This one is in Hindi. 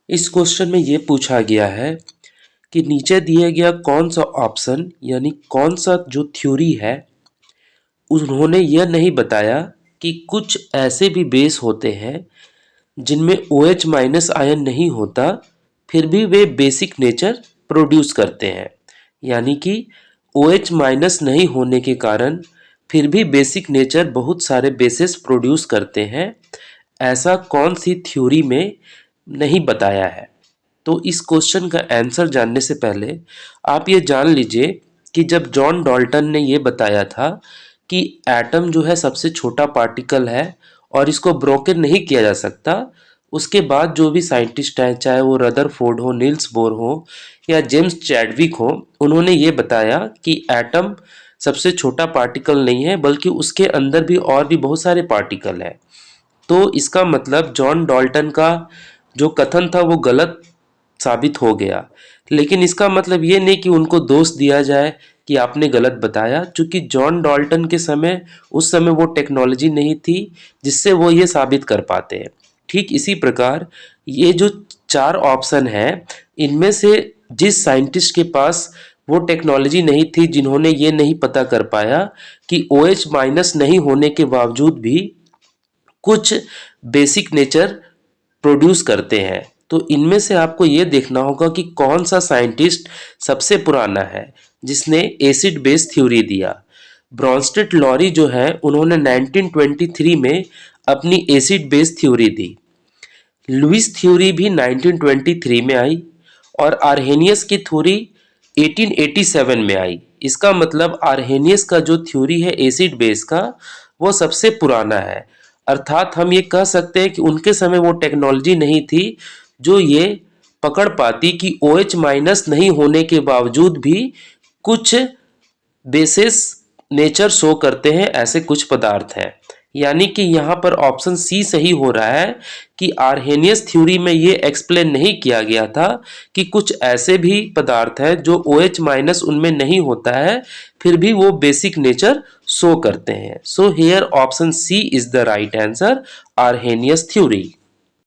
इस क्वेश्चन में ये पूछा गया है कि नीचे दिए गया कौन सा ऑप्शन यानी कौन सा जो थ्योरी है उन्होंने यह नहीं बताया कि कुछ ऐसे भी बेस होते हैं जिनमें OH माइनस आयन नहीं होता फिर भी वे बेसिक नेचर प्रोड्यूस करते हैं। यानी कि OH माइनस नहीं होने के कारण फिर भी बेसिक नेचर बहुत सारे बेसेस प्रोड्यूस करते हैं। ऐसा कौन सी थ्योरी में नहीं बताया है। तो इस क्वेश्चन का आंसर जानने से पहले आप ये जान लीजिए कि जब जॉन डाल्टन ने ये बताया था कि एटम जो है सबसे छोटा पार्टिकल है और इसको ब्रोकन नहीं किया जा सकता, उसके बाद जो भी साइंटिस्ट हैं, चाहे वो रदरफोर्ड हो, नील्स बोर हो या जेम्स चैडविक हो, उन्होंने ये बताया कि एटम सबसे छोटा पार्टिकल नहीं है बल्कि उसके अंदर भी और भी बहुत सारे पार्टिकल हैं। तो इसका मतलब जॉन डाल्टन का जो कथन था वो गलत साबित हो गया। लेकिन इसका मतलब ये नहीं कि उनको दोष दिया जाए कि आपने गलत बताया, क्योंकि जॉन डाल्टन के समय उस समय वो टेक्नोलॉजी नहीं थी जिससे वो ये साबित कर पाते हैं। ठीक इसी प्रकार ये जो चार ऑप्शन है, इनमें से जिस साइंटिस्ट के पास वो टेक्नोलॉजी नहीं थी, जिन्होंने ये नहीं पता कर पाया कि OH माइनस नहीं होने के बावजूद भी कुछ बेसिक नेचर प्रोड्यूस करते हैं, तो इनमें से आपको ये देखना होगा कि कौन सा साइंटिस्ट सबसे पुराना है जिसने एसिड बेस थ्योरी दिया। ब्रॉन्स्टेड लॉरी जो है उन्होंने 1923 में अपनी एसिड बेस थ्योरी दी। लुइस थ्योरी भी 1923 में आई और आर्हेनियस की थ्योरी 1887 में आई। इसका मतलब आर्हेनियस का जो थ्योरी है एसिड बेस का, वो सबसे पुराना है। अर्थात हम ये कह सकते हैं कि उनके समय वो टेक्नोलॉजी नहीं थी जो ये पकड़ पाती कि OH माइनस नहीं होने के बावजूद भी कुछ बेसिस नेचर शो करते हैं, ऐसे कुछ पदार्थ हैं। यानी कि यहाँ पर ऑप्शन सी सही हो रहा है कि आर्हेनियस थ्योरी में ये एक्सप्लेन नहीं किया गया था कि कुछ ऐसे भी पदार्थ हैं जो OH माइनस उनमें नहीं होता है फिर भी वो बेसिक नेचर शो करते हैं। So here option C is the right answer, Arrhenius theory.